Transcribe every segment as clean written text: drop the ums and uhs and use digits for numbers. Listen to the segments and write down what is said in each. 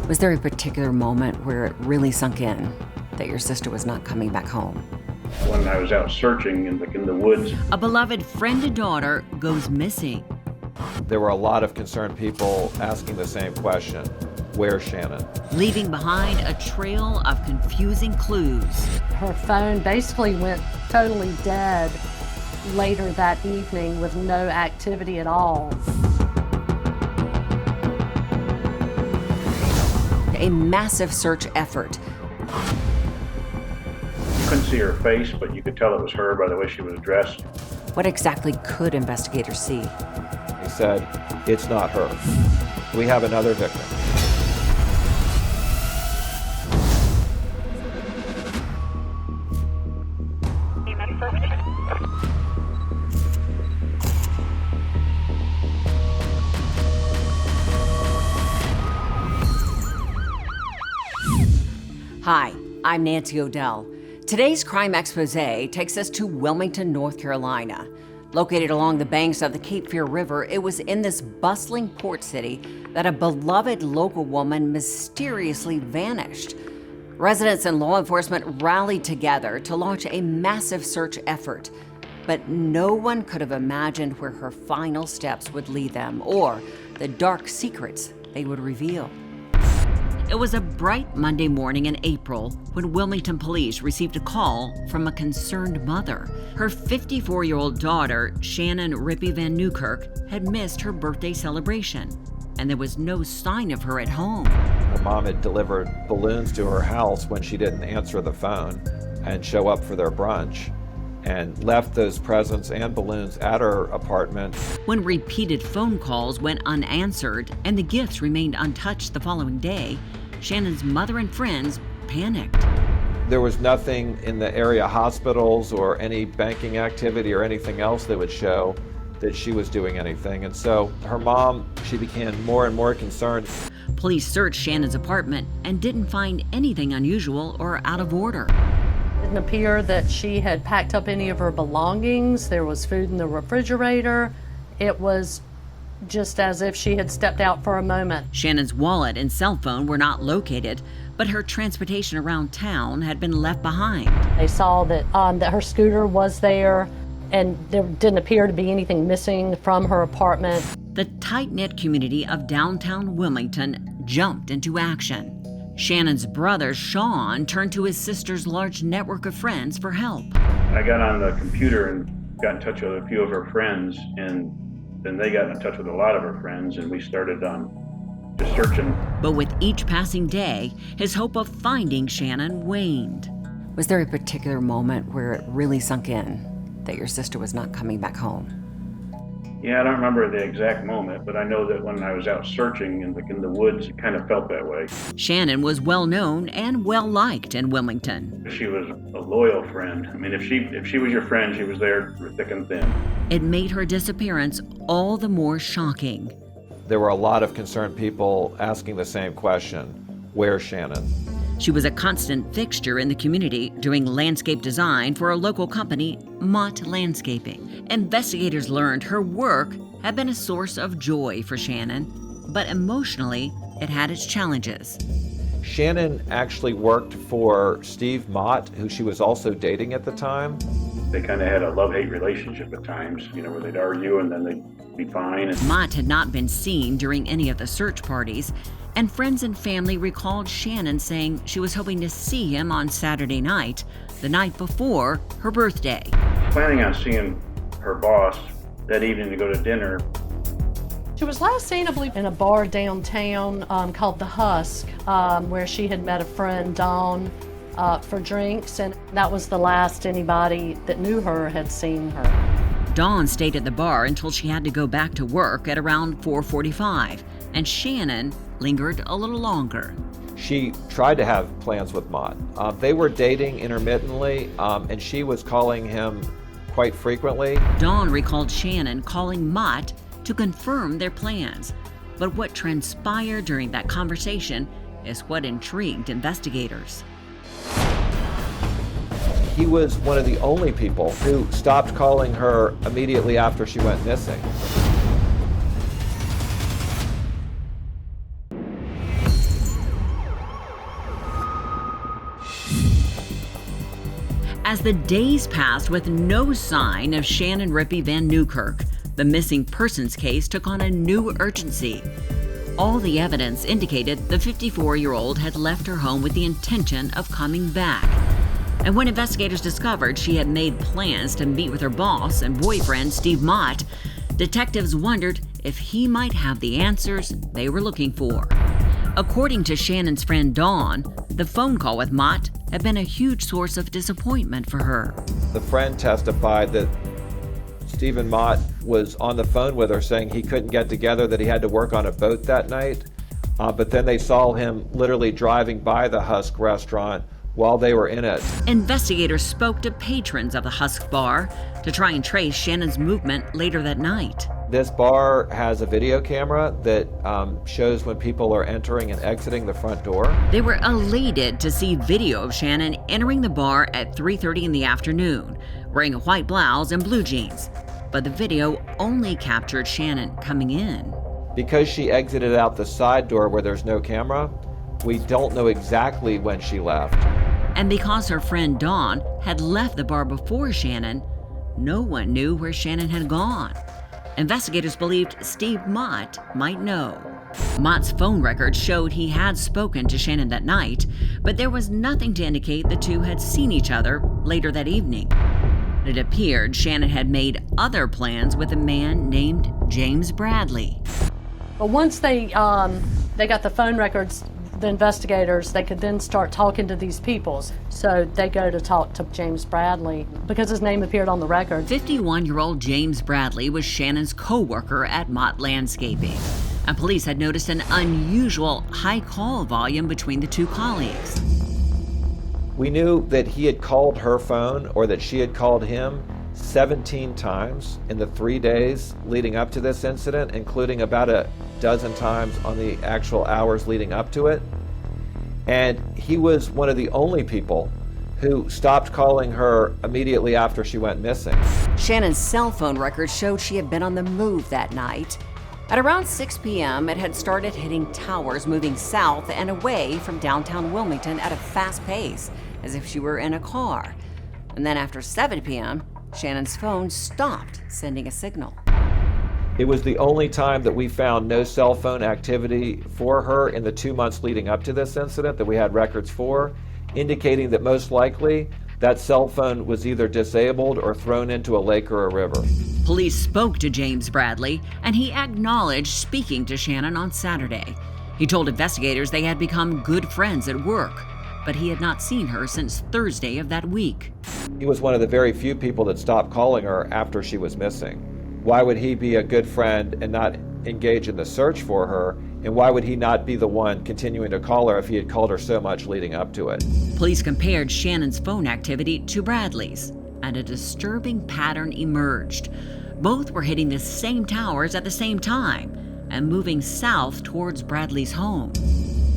Was there a particular moment where it really sunk in that your sister was not coming back home? When I was out searching in the woods. A beloved friend and daughter goes missing. There were a lot of concerned people asking the same question: where's Shannon? Leaving behind a trail of confusing clues. Her phone basically went totally dead later that evening with no activity at all. A massive search effort. You couldn't see her face, but you could tell it was her by the way she was dressed. What exactly could investigators see? He said, it's not her. We have another victim. Hi, I'm Nancy O'Dell. Today's Crime Exposé takes us to Wilmington, North Carolina. Located along the banks of the Cape Fear River, it was in this bustling port city that a beloved local woman mysteriously vanished. Residents and law enforcement rallied together to launch a massive search effort, but no one could have imagined where her final steps would lead them or the dark secrets they would reveal. It was a bright Monday morning in April when Wilmington police received a call from a concerned mother. Her 54-year-old daughter, Shannon Rippy Van Newkirk, had missed her birthday celebration, and there was no sign of her at home. Her mom had delivered balloons to her house when she didn't answer the phone and show up for their brunch, and left those presents and balloons at her apartment. When repeated phone calls went unanswered and the gifts remained untouched the following day, Shannon's mother and friends panicked. There was nothing in the area hospitals or any banking activity or anything else that would show that she was doing anything. And so her mom, she became more and more concerned. Police searched Shannon's apartment and didn't find anything unusual or out of order. It didn't appear that she had packed up any of her belongings. There was food in the refrigerator. It was just as if she had stepped out for a moment. Shannon's wallet and cell phone were not located, but her transportation around town had been left behind. They saw that her scooter was there, and there didn't appear to be anything missing from her apartment. The tight-knit community of downtown Wilmington jumped into action. Shannon's brother, Sean, turned to his sister's large network of friends for help. I got on the computer and got in touch with a few of her friends, and then they got in touch with a lot of her friends, and we started just searching. But with each passing day, his hope of finding Shannon waned. Was there a particular moment where it really sunk in that your sister was not coming back home? Yeah, I don't remember the exact moment, but I know that when I was out searching in the woods, it kind of felt that way. Shannon was well known and well liked in Wilmington. She was a loyal friend. I mean, if she was your friend, she was there thick and thin. It made her disappearance all the more shocking. There were a lot of concerned people asking the same question: where's Shannon? She was a constant fixture in the community doing landscape design for a local company, Mott Landscaping. Investigators learned her work had been a source of joy for Shannon, but emotionally, it had its challenges. Shannon actually worked for Steve Mott, who she was also dating at the time. They kind of had a love-hate relationship at times, where they'd argue and then they'd be fine. Mott had not been seen during any of the search parties, and friends and family recalled Shannon saying she was hoping to see him on Saturday night, the night before her birthday. Planning on seeing her boss that evening to go to dinner. She was last seen, I believe, in a bar downtown called The Husk, where she had met a friend, Dawn, for drinks, and that was the last anybody that knew her had seen her. Dawn stayed at the bar until she had to go back to work at around 4:45, and Shannon lingered a little longer. She tried to have plans with Mott. They were dating intermittently, and she was calling him quite frequently. Dawn recalled Shannon calling Mott to confirm their plans, but what transpired during that conversation is what intrigued investigators. He was one of the only people who stopped calling her immediately after she went missing. As the days passed with no sign of Shannon Rippy Van Newkirk, the missing persons case took on a new urgency. All the evidence indicated the 54-year-old had left her home with the intention of coming back. And when investigators discovered she had made plans to meet with her boss and boyfriend, Steve Mott, detectives wondered if he might have the answers they were looking for. According to Shannon's friend Dawn, the phone call with Mott had been a huge source of disappointment for her. The friend testified that Stephen Mott was on the phone with her saying he couldn't get together, that he had to work on a boat that night. But then they saw him literally driving by the Husk restaurant while they were in it. Investigators spoke to patrons of the Husk bar to try and trace Shannon's movement later that night. This bar has a video camera that shows when people are entering and exiting the front door. They were elated to see video of Shannon entering the bar at 3:30 in the afternoon, wearing a white blouse and blue jeans. But the video only captured Shannon coming in. Because she exited out the side door where there's no camera, we don't know exactly when she left. And because her friend Dawn had left the bar before Shannon, no one knew where Shannon had gone. Investigators believed Steve Mott might know. Mott's phone records showed he had spoken to Shannon that night, but there was nothing to indicate the two had seen each other later that evening. It appeared Shannon had made other plans with a man named James Bradley. But once they got the phone records, the investigators, they could then start talking to these people. So they go to talk to James Bradley because his name appeared on the record. 51-year-old James Bradley was Shannon's co-worker at Mott Landscaping, and police had noticed an unusual high call volume between the two colleagues. We knew that he had called her phone, or that she had called him, 17 times in the 3 days leading up to this incident, including about a dozen times on the actual hours leading up to it. And he was one of the only people who stopped calling her immediately after she went missing. Shannon's cell phone records showed she had been on the move that night. At around 6 p.m., it had started hitting towers moving south and away from downtown Wilmington at a fast pace, as if she were in a car. And then after 7 p.m., Shannon's phone stopped sending a signal. It was the only time that we found no cell phone activity for her in the 2 months leading up to this incident that we had records for, indicating that most likely that cell phone was either disabled or thrown into a lake or a river. Police spoke to James Bradley, and he acknowledged speaking to Shannon on Saturday. He told investigators they had become good friends at work, but he had not seen her since Thursday of that week. He was one of the very few people that stopped calling her after she was missing. Why would he be a good friend and not engage in the search for her? And why would he not be the one continuing to call her if he had called her so much leading up to it? Police compared Shannon's phone activity to Bradley's, and a disturbing pattern emerged. Both were hitting the same towers at the same time and moving south towards Bradley's home.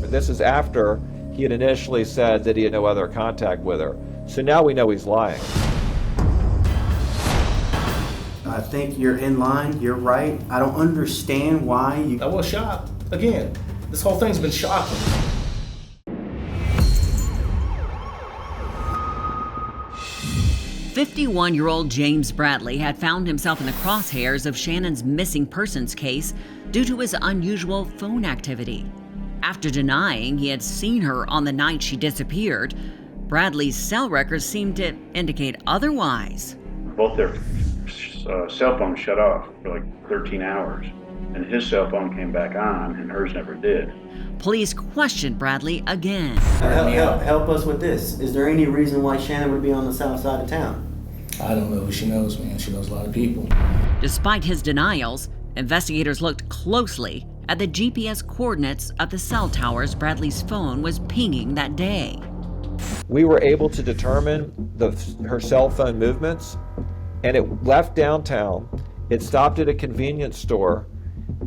This is after he had initially said that he had no other contact with her. So now we know he's lying. I think you're in line, you're right. I don't understand why you... I was shocked. Again, this whole thing's been shocking. "51-year-old James Bradley had found himself in the crosshairs of Shannon's missing persons case due to his unusual phone activity. After denying he had seen her on the night she disappeared, Bradley's cell records seemed to indicate otherwise. Both their cell phones shut off for like 13 hours, and his cell phone came back on, and hers never did. Police questioned Bradley again. Help us with this. Is there any reason why Shannon would be on the south side of town? I don't know who she knows, man. She knows a lot of people. Despite his denials, investigators looked closely at the GPS coordinates of the cell towers Bradley's phone was pinging that day. We were able to determine her cell phone movements, and it left downtown. It stopped at a convenience store,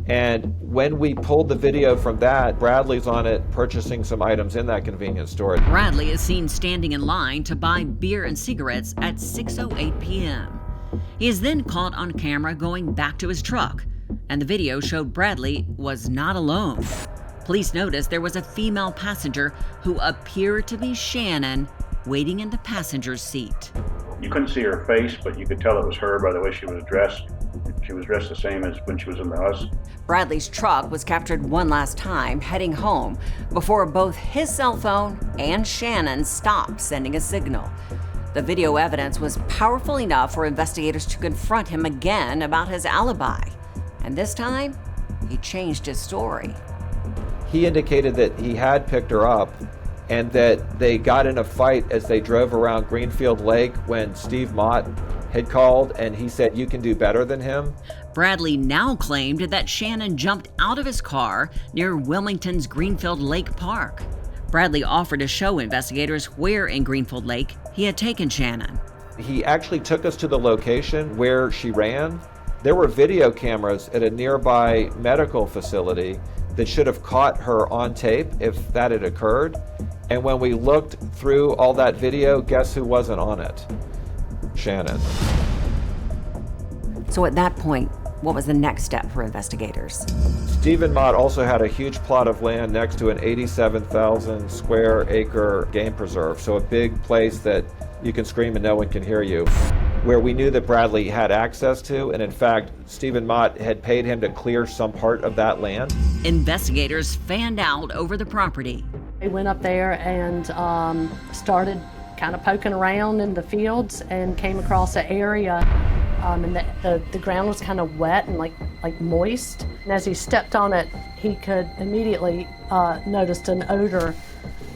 and when we pulled the video from that, Bradley's on it purchasing some items in that convenience store. Bradley is seen standing in line to buy beer and cigarettes at 6:08 p.m. He is then caught on camera going back to his truck, and the video showed Bradley was not alone. Police noticed there was a female passenger who appeared to be Shannon waiting in the passenger's seat. You couldn't see her face, but you could tell it was her by the way she was dressed. She was dressed the same as when she was in the Husk. Bradley's truck was captured one last time heading home before both his cell phone and Shannon's stopped sending a signal. The video evidence was powerful enough for investigators to confront him again about his alibi. And this time, he changed his story. He indicated that he had picked her up and that they got in a fight as they drove around Greenfield Lake when Steve Mott had called, and he said, "You can do better than him." Bradley now claimed that Shannon jumped out of his car near Wilmington's Greenfield Lake Park. Bradley offered to show investigators where in Greenfield Lake he had taken Shannon. He actually took us to the location where she ran. There were video cameras at a nearby medical facility that should have caught her on tape if that had occurred. And when we looked through all that video, guess who wasn't on it? Shannon. So at that point, what was the next step for investigators? Stephen Mott also had a huge plot of land next to an 87,000 square acre game preserve, so a big place that you can scream and no one can hear you, where we knew that Bradley had access to, and in fact, Stephen Mott had paid him to clear some part of that land. Investigators fanned out over the property. They went up there and started kind of poking around in the fields and came across an area, and the ground was kind of wet and like moist. And as he stepped on it, he could immediately notice an odor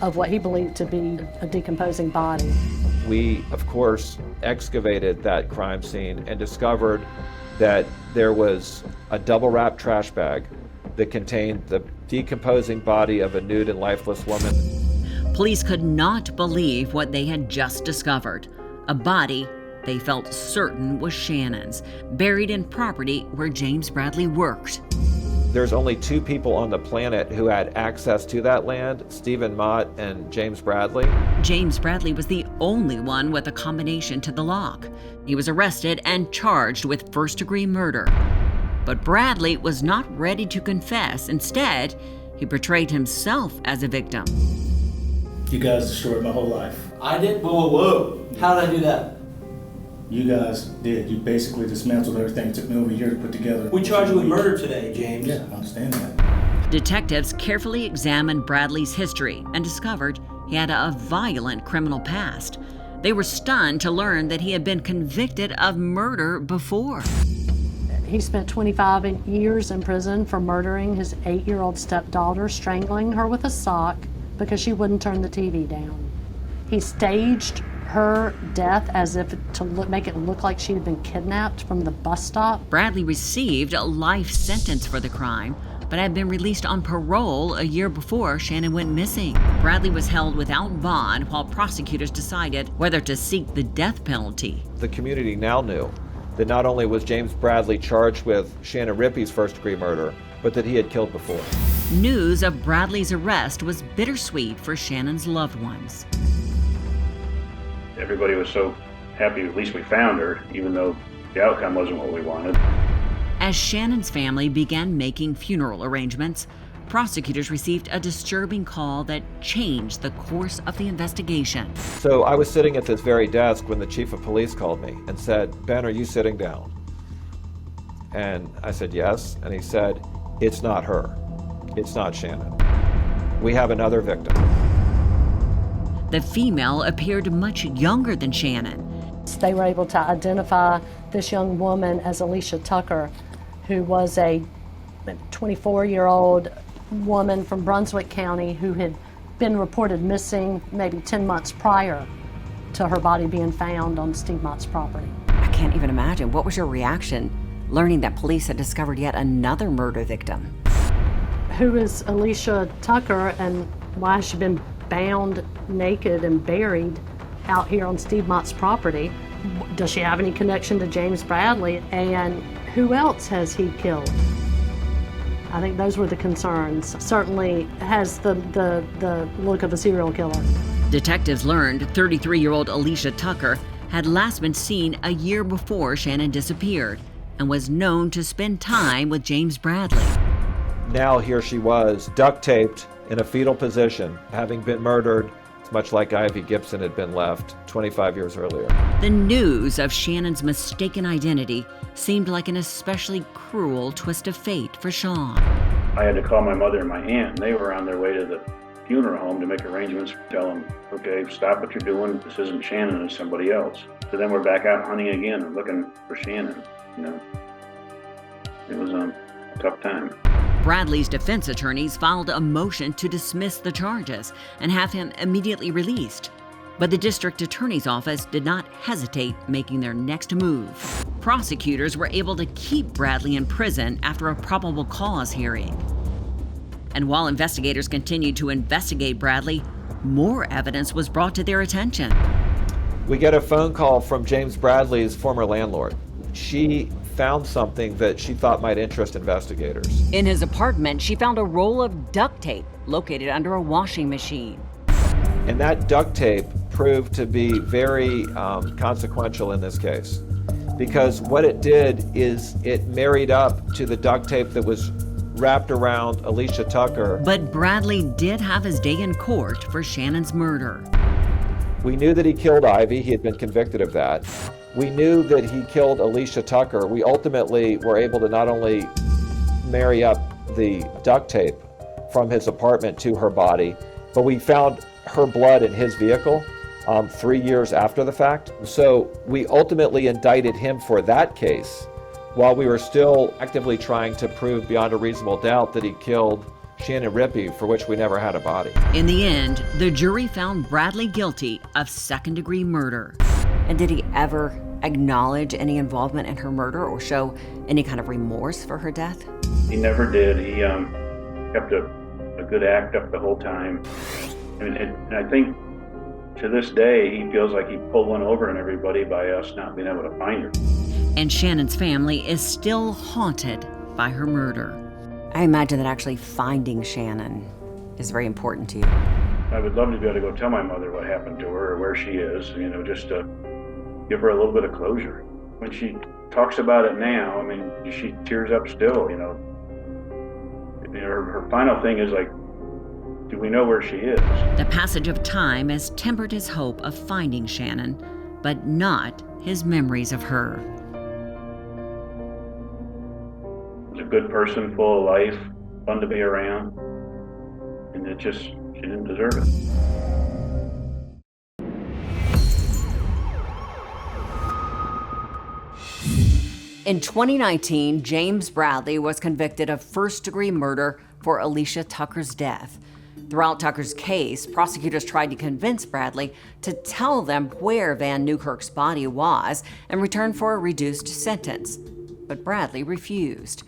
of what he believed to be a decomposing body. We, of course, excavated that crime scene and discovered that there was a double-wrapped trash bag that contained the decomposing body of a nude and lifeless woman. Police could not believe what they had just discovered. A body they felt certain was Shannon's, buried in property where James Bradley worked. There's only two people on the planet who had access to that land, Stephen Mott and James Bradley. James Bradley was the only one with a combination to the lock. He was arrested and charged with first-degree murder. But Bradley was not ready to confess. Instead, he portrayed himself as a victim. You guys destroyed my whole life. I did? Whoa. How did I do that? You guys did. You basically dismantled everything. It took me over a year to put together. We charged you with murder today, James. Yeah, I understand that. Detectives carefully examined Bradley's history and discovered he had a violent criminal past. They were stunned to learn that he had been convicted of murder before. He spent 25 years in prison for murdering his 8-year-old stepdaughter, strangling her with a sock because she wouldn't turn the TV down. He staged her death as if to make it look like she had been kidnapped from the bus stop. Bradley received a life sentence for the crime, but had been released on parole a year before Shannon went missing. Bradley was held without bond while prosecutors decided whether to seek the death penalty. The community now knew that not only was James Bradley charged with Shannon Rippy's first-degree murder, but that he had killed before. News of Bradley's arrest was bittersweet for Shannon's loved ones. Everybody was so happy at least we found her, even though the outcome wasn't what we wanted. As Shannon's family began making funeral arrangements, prosecutors received a disturbing call that changed the course of the investigation. So I was sitting at this very desk when the chief of police called me and said, "Ben, are you sitting down?" And I said, "Yes." And he said, "It's not her. It's not Shannon. We have another victim." The female appeared much younger than Shannon. They were able to identify this young woman as Alicia Tucker, who was a 24-year-old woman from Brunswick County who had been reported missing maybe 10 months prior to her body being found on Steve Mott's property. I can't even imagine. What was your reaction learning that police had discovered yet another murder victim? Who is Alicia Tucker and why has she been bound naked and buried out here on Steve Mott's property? Does she have any connection to James Bradley? And who else has he killed? I think those were the concerns. Certainly has the look of a serial killer. Detectives learned 33-year-old Alicia Tucker had last been seen a year before Shannon disappeared and was known to spend time with James Bradley. Now here she was, duct taped in a fetal position, having been murdered much like Ivy Gibson had been left 25 years earlier. The news of Shannon's mistaken identity seemed like an especially cruel twist of fate for Sean. I had to call my mother and my aunt, and they were on their way to the funeral home to make arrangements, tell them, okay, stop what you're doing, this isn't Shannon, it's somebody else. So then we're back out hunting again and looking for Shannon, you know. It was a tough time. Bradley's defense attorneys filed a motion to dismiss the charges and have him immediately released. But the district attorney's office did not hesitate making their next move. Prosecutors were able to keep Bradley in prison after a probable cause hearing. And while investigators continued to investigate Bradley, more evidence was brought to their attention. We get a phone call from James Bradley's former landlord. She found something that she thought might interest investigators. In his apartment, she found a roll of duct tape located under a washing machine. And that duct tape proved to be very consequential in this case, because what it did is it married up to the duct tape that was wrapped around Alicia Tucker. But Bradley did have his day in court for Shannon's murder. We knew that he killed Ivy. He had been convicted of that. We knew that he killed Alicia Tucker. We ultimately were able to not only marry up the duct tape from his apartment to her body, but we found her blood in his vehicle 3 years after the fact. So we ultimately indicted him for that case while we were still actively trying to prove beyond a reasonable doubt that he killed Shannon Rippy, for which we never had a body. In the end, the jury found Bradley guilty of second-degree murder. And did he ever acknowledge any involvement in her murder or show any kind of remorse for her death? He never did. He kept a good act up the whole time. And I think to this day, he feels like he pulled one over on everybody by us not being able to find her. And Shannon's family is still haunted by her murder. I imagine that actually finding Shannon is very important to you. I would love to be able to go tell my mother what happened to her or where she is, you know, just to give her a little bit of closure. When she talks about it now, I mean, she tears up still, you know. Her final thing is like, do we know where she is? The passage of time has tempered his hope of finding Shannon, but not his memories of her. Was a good person, full of life, fun to be around, and she didn't deserve it. In 2019, James Bradley was convicted of first-degree murder for Alicia Tucker's death. Throughout Tucker's case, prosecutors tried to convince Bradley to tell them where Van Newkirk's body was in return for a reduced sentence. But Bradley refused.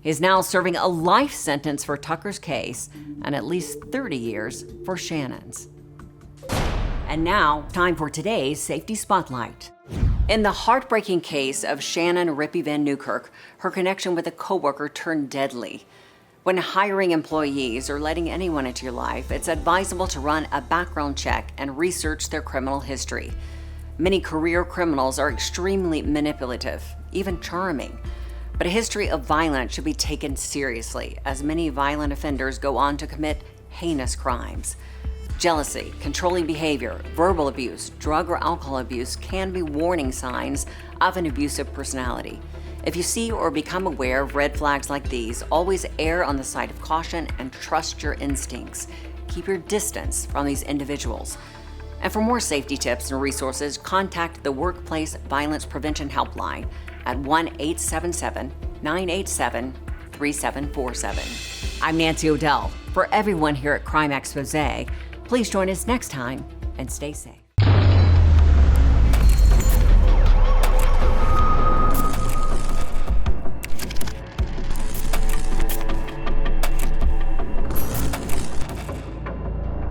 He is now serving a life sentence for Tucker's case and at least 30 years for Shannon's. And now, time for today's Safety Spotlight. In the heartbreaking case of Shannon Rippy Van Newkirk, her connection with a coworker turned deadly. When hiring employees or letting anyone into your life, it's advisable to run a background check and research their criminal history. Many career criminals are extremely manipulative, even charming. But a history of violence should be taken seriously, as many violent offenders go on to commit heinous crimes. Jealousy, controlling behavior, verbal abuse, drug or alcohol abuse can be warning signs of an abusive personality. If you see or become aware of red flags like these, always err on the side of caution and trust your instincts. Keep your distance from these individuals. And for more safety tips and resources, contact the Workplace Violence Prevention Helpline at 1-877-987-3747. I'm Nancy O'Dell. For everyone here at Crime Exposé, please join us next time and stay safe.